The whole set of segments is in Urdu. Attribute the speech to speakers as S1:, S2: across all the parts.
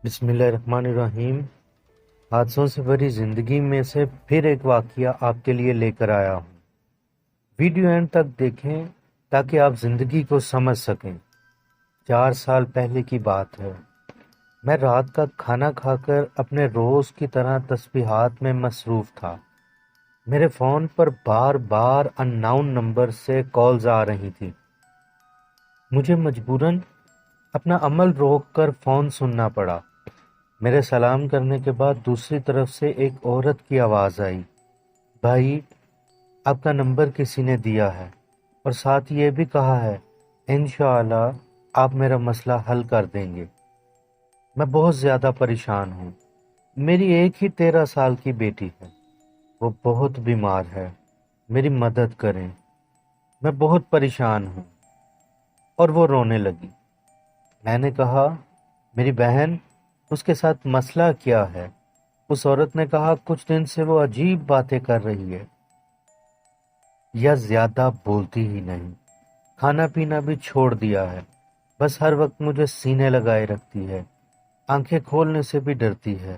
S1: بسم اللہ الرحمن الرحیم۔ حادثوں سے بھری زندگی میں سے پھر ایک واقعہ آپ کے لیے لے کر آیا ہوں۔ ویڈیو اینڈ تک دیکھیں تاکہ آپ زندگی کو سمجھ سکیں۔ 4 سال پہلے کی بات ہے۔ میں رات کا کھانا کھا کر اپنے روز کی طرح تسبیحات میں مصروف تھا۔ میرے فون پر بار بار ان نون نمبر سے کالز آ رہی تھی۔ مجھے مجبوراً اپنا عمل روک کر فون سننا پڑا۔ میرے سلام کرنے کے بعد دوسری طرف سے ایک عورت کی آواز آئی، بھائی آپ کا نمبر کسی نے دیا ہے اور ساتھ یہ بھی کہا ہے انشاءاللہ آپ میرا مسئلہ حل کر دیں گے۔ میں بہت زیادہ پریشان ہوں۔ میری ایک ہی 13 سال کی بیٹی ہے، وہ بہت بیمار ہے، میری مدد کریں، میں بہت پریشان ہوں۔ اور وہ رونے لگی۔ میں نے کہا میری بہن اس کے ساتھ مسئلہ کیا ہے؟ اس عورت نے کہا کچھ دن سے وہ عجیب باتیں کر رہی ہے یا زیادہ بولتی ہی نہیں، کھانا پینا بھی چھوڑ دیا ہے، بس ہر وقت مجھے سینے لگائے رکھتی ہے، آنکھیں کھولنے سے بھی ڈرتی ہے،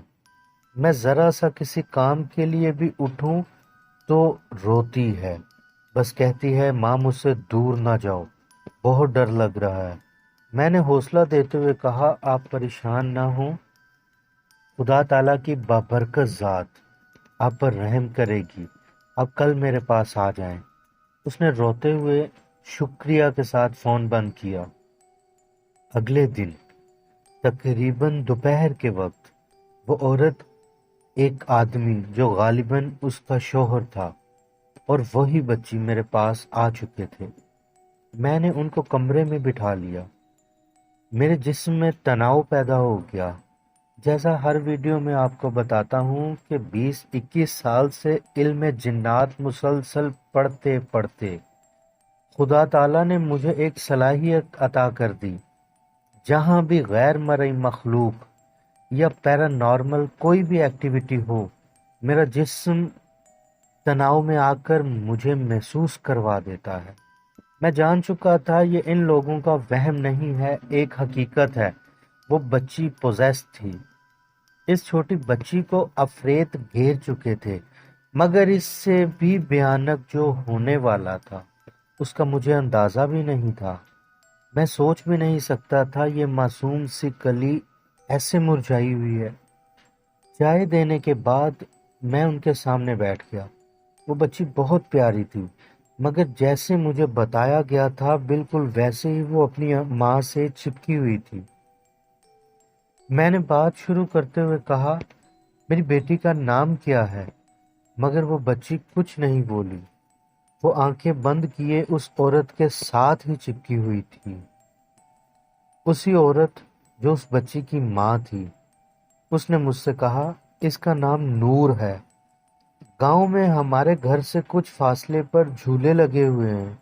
S1: میں ذرا سا کسی کام کے لیے بھی اٹھوں تو روتی ہے، بس کہتی ہے ماں مجھ سے دور نہ جاؤ، بہت ڈر لگ رہا ہے۔ میں نے حوصلہ دیتے ہوئے کہا آپ پریشان نہ ہوں، خدا تعالیٰ کی بابرکت ذات آپ پر رحم کرے گی، آپ کل میرے پاس آ جائیں۔ اس نے روتے ہوئے شکریہ کے ساتھ فون بند کیا۔ اگلے دن تقریباً دوپہر کے وقت وہ عورت، ایک آدمی جو غالباً اس کا شوہر تھا، اور وہی بچی میرے پاس آ چکے تھے۔ میں نے ان کو کمرے میں بٹھا لیا۔ میرے جسم میں تناؤ پیدا ہو گیا، جیسا ہر ویڈیو میں آپ کو بتاتا ہوں کہ 20-21 سال سے علم جنات مسلسل پڑھتے پڑھتے خدا تعالیٰ نے مجھے ایک صلاحیت عطا کر دی۔ جہاں بھی غیر مرئی مخلوق یا پیرانارمل کوئی بھی ایکٹیویٹی ہو، میرا جسم تناؤ میں آ کر مجھے محسوس کروا دیتا ہے۔ میں جان چکا تھا یہ ان لوگوں کا وہم نہیں ہے، ایک حقیقت ہے۔ وہ بچی پوزیس تھی۔ اس چھوٹی بچی کو افریت گھیر چکے تھے، مگر اس سے بھی بھیانک جو ہونے والا تھا اس کا مجھے اندازہ بھی نہیں تھا۔ میں سوچ بھی نہیں سکتا تھا یہ معصوم سی کلی ایسے مرجھائی ہوئی ہے۔ چائے دینے کے بعد میں ان کے سامنے بیٹھ گیا۔ وہ بچی بہت پیاری تھی، مگر جیسے مجھے بتایا گیا تھا بالکل ویسے ہی وہ اپنی ماں سے چپکی ہوئی تھی۔ میں نے بات شروع کرتے ہوئے کہا میری بیٹی کا نام کیا ہے؟ مگر وہ بچی کچھ نہیں بولی۔ وہ آنکھیں بند کیے اس عورت کے ساتھ ہی چپکی ہوئی تھی، اسی عورت جو اس بچی کی ماں تھی۔ اس نے مجھ سے کہا اس کا نام نور ہے، گاؤں میں ہمارے گھر سے کچھ فاصلے پر جھولے لگے ہوئے ہیں،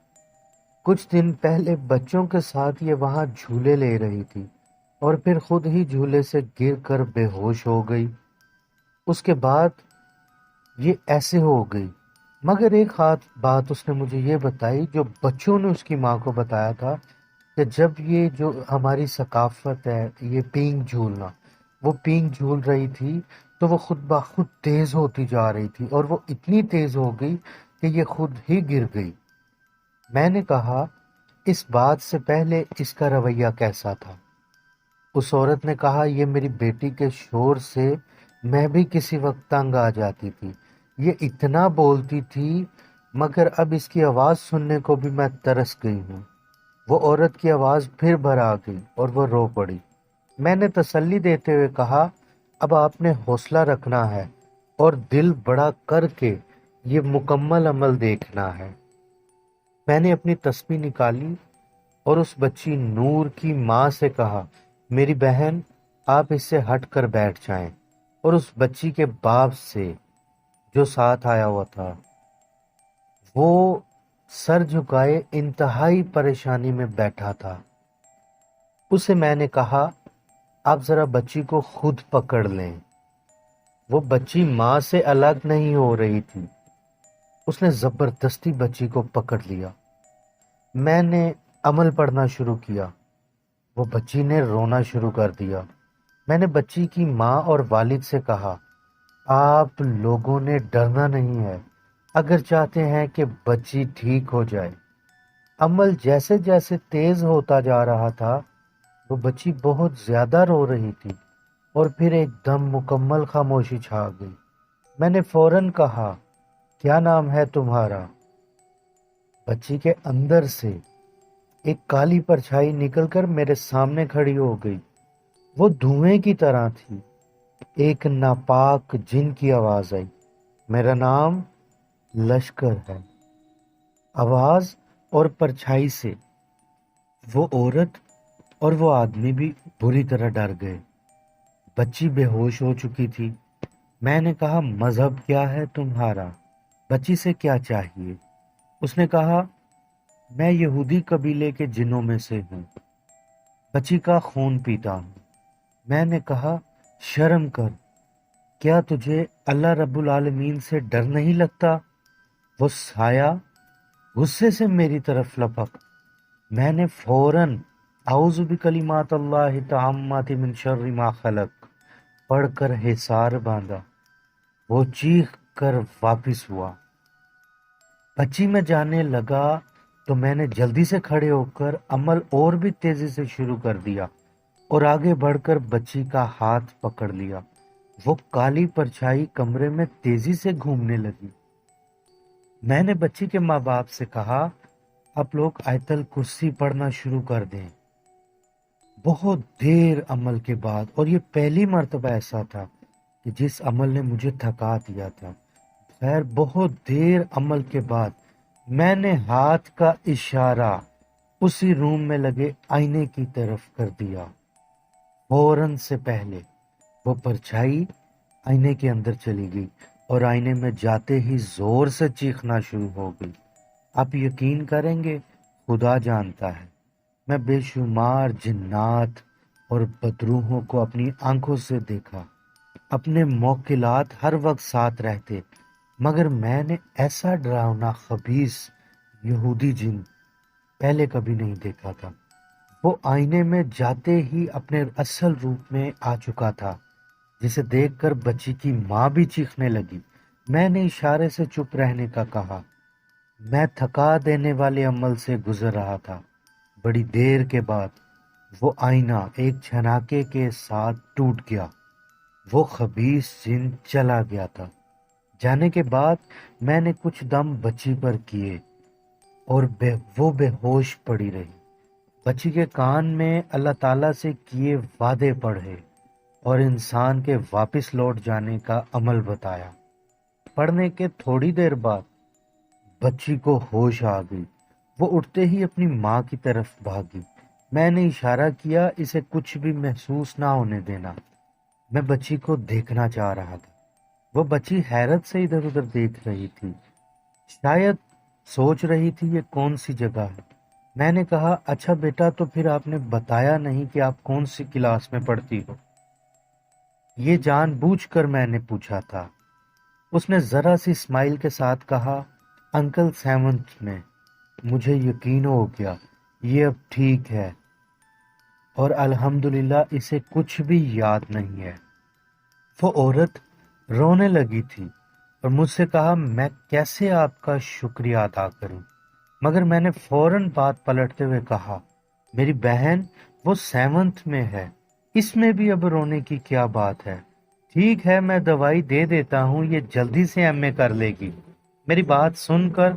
S1: کچھ دن پہلے بچوں کے ساتھ یہ وہاں جھولے لے رہی تھی اور پھر خود ہی جھولے سے گر کر بے ہوش ہو گئی۔ اس کے بعد یہ ایسے ہو گئی، مگر ایک بات اس نے مجھے یہ بتائی جو بچوں نے اس کی ماں کو بتایا تھا، کہ جب یہ جو ہماری ثقافت ہے یہ پینگ جھولنا، وہ پینگ جھول رہی تھی تو وہ خود بخود تیز ہوتی جا رہی تھی اور وہ اتنی تیز ہو گئی کہ یہ خود ہی گر گئی۔ میں نے کہا اس بات سے پہلے اس کا رویہ کیسا تھا؟ اس عورت نے کہا یہ میری بیٹی کے شور سے میں بھی کسی وقت تنگ آ جاتی تھی، یہ اتنا بولتی تھی، مگر اب اس کی آواز سننے کو بھی میں ترس گئی ہوں۔ وہ عورت کی آواز پھر بھر آ گئی اور وہ رو پڑی۔ میں نے تسلی دیتے ہوئے کہا اب آپ نے حوصلہ رکھنا ہے اور دل بڑا کر کے یہ مکمل عمل دیکھنا ہے۔ میں نے اپنی تسبیح نکالی اور اس بچی نور کی ماں سے کہا میری بہن آپ اس سے ہٹ کر بیٹھ جائیں، اور اس بچی کے باپ سے جو ساتھ آیا ہوا تھا وہ سر جھکائے انتہائی پریشانی میں بیٹھا تھا۔ اسے میں نے کہا آپ ذرا بچی کو خود پکڑ لیں۔ وہ بچی ماں سے الگ نہیں ہو رہی تھی۔ اس نے زبردستی بچی کو پکڑ لیا۔ میں نے عمل پڑھنا شروع کیا۔ وہ بچی نے رونا شروع کر دیا۔ میں نے بچی کی ماں اور والد سے کہا، آپ لوگوں نے ڈرنا نہیں ہے اگر چاہتے ہیں کہ بچی ٹھیک ہو جائے۔ عمل جیسے جیسے تیز ہوتا جا رہا تھا، وہ بچی بہت زیادہ رو رہی تھی اور پھر ایک دم مکمل خاموشی چھا گئی۔ میں نے فوراً کہا، کیا نام ہے تمہارا؟ بچی کے اندر سے ایک کالی پرچھائی نکل کر میرے سامنے کھڑی ہو گئی۔ وہ دھوئیں کی طرح تھی۔ ایک ناپاک جن کی آواز آئی، میرا نام لشکر ہے۔ آواز اور پرچھائی سے وہ عورت اور وہ آدمی بھی بری طرح ڈر گئے۔ بچی بے ہوش ہو چکی تھی۔ میں نے کہا، مذہب کیا ہے تمہارا؟ بچی سے کیا چاہیے؟ اس نے کہا، میں یہودی قبیلے کے جنوں میں سے ہوں، بچی کا خون پیتا ہوں۔ میں نے کہا، شرم کر، کیا تجھے اللہ رب العالمین سے ڈر نہیں لگتا؟ وہ سایہ غصے سے میری طرف لپک۔ میں نے فوراً اعوذ بکلمات اللہ التامات من شر ما خلق پڑھ کر حصار باندھا۔ وہ چیخ کر واپس ہوا۔ بچی میں جانے لگا تو میں نے جلدی سے کھڑے ہو کر عمل اور بھی تیزی سے شروع کر دیا اور آگے بڑھ کر بچی کا ہاتھ پکڑ لیا۔ وہ کالی پرچھائی کمرے میں تیزی سے گھومنے لگی۔ میں نے بچی کے ماں باپ سے کہا، آپ لوگ آیت الکرسی پڑھنا شروع کر دیں۔ بہت دیر عمل کے بعد، اور یہ پہلی مرتبہ ایسا تھا کہ جس عمل نے مجھے تھکا دیا تھا، خیر بہت دیر عمل کے بعد میں نے ہاتھ کا اشارہ اسی روم میں لگے آئینے کی طرف کر دیا۔ فوراً سے پہلے وہ پرچھائی آئینے کے اندر چلی گئی اور آئینے میں جاتے ہی زور سے چیخنا شروع ہو گئی۔ آپ یقین کریں گے، خدا جانتا ہے، میں بے شمار جنات اور بدروحوں کو اپنی آنکھوں سے دیکھا۔ اپنے موکلات ہر وقت ساتھ رہتے، مگر میں نے ایسا ڈراؤنا خبیث یہودی جن پہلے کبھی نہیں دیکھا تھا۔ وہ آئینے میں جاتے ہی اپنے اصل روپ میں آ چکا تھا، جسے دیکھ کر بچی کی ماں بھی چیخنے لگی۔ میں نے اشارے سے چپ رہنے کا کہا۔ میں تھکا دینے والے عمل سے گزر رہا تھا۔ بڑی دیر کے بعد وہ آئینہ ایک جھناکے کے ساتھ ٹوٹ گیا۔ وہ خبیث جن چلا گیا تھا۔ جانے کے بعد میں نے کچھ دم بچی پر کیے اور وہ بے ہوش پڑی رہی۔ بچی کے کان میں اللہ تعالیٰ سے کیے وعدے پڑھے اور انسان کے واپس لوٹ جانے کا عمل بتایا۔ پڑھنے کے تھوڑی دیر بعد بچی کو ہوش آ گئی۔ وہ اٹھتے ہی اپنی ماں کی طرف بھاگی۔ میں نے اشارہ کیا، اسے کچھ بھی محسوس نہ ہونے دینا۔ میں بچی کو دیکھنا چاہ رہا تھا۔ وہ بچی حیرت سے ادھر ادھر دیکھ رہی تھی، شاید سوچ رہی تھی یہ کون سی جگہ ہے۔ میں نے کہا، اچھا بیٹا، تو پھر آپ نے بتایا نہیں کہ آپ کون سی کلاس میں پڑھتی ہو؟ یہ جان بوجھ کر میں نے پوچھا تھا۔ اس نے ذرا سی اسمائل کے ساتھ کہا، انکل 7th میں۔ مجھے یقین ہو گیا یہ اب ٹھیک ہے اور الحمدللہ اسے کچھ بھی یاد نہیں ہے۔ وہ عورت رونے لگی تھی اور مجھ سے کہا، میں کیسے آپ کا شکریہ ادا کروں؟ مگر میں نے فوراً بات پلٹتے ہوئے کہا، میری بہن وہ 7th میں ہے، اس میں بھی اب رونے کی کیا بات ہے؟ ٹھیک ہے، میں دوائی دے دیتا ہوں، یہ جلدی سے ایم اے کر لے گی۔ میری بات سن کر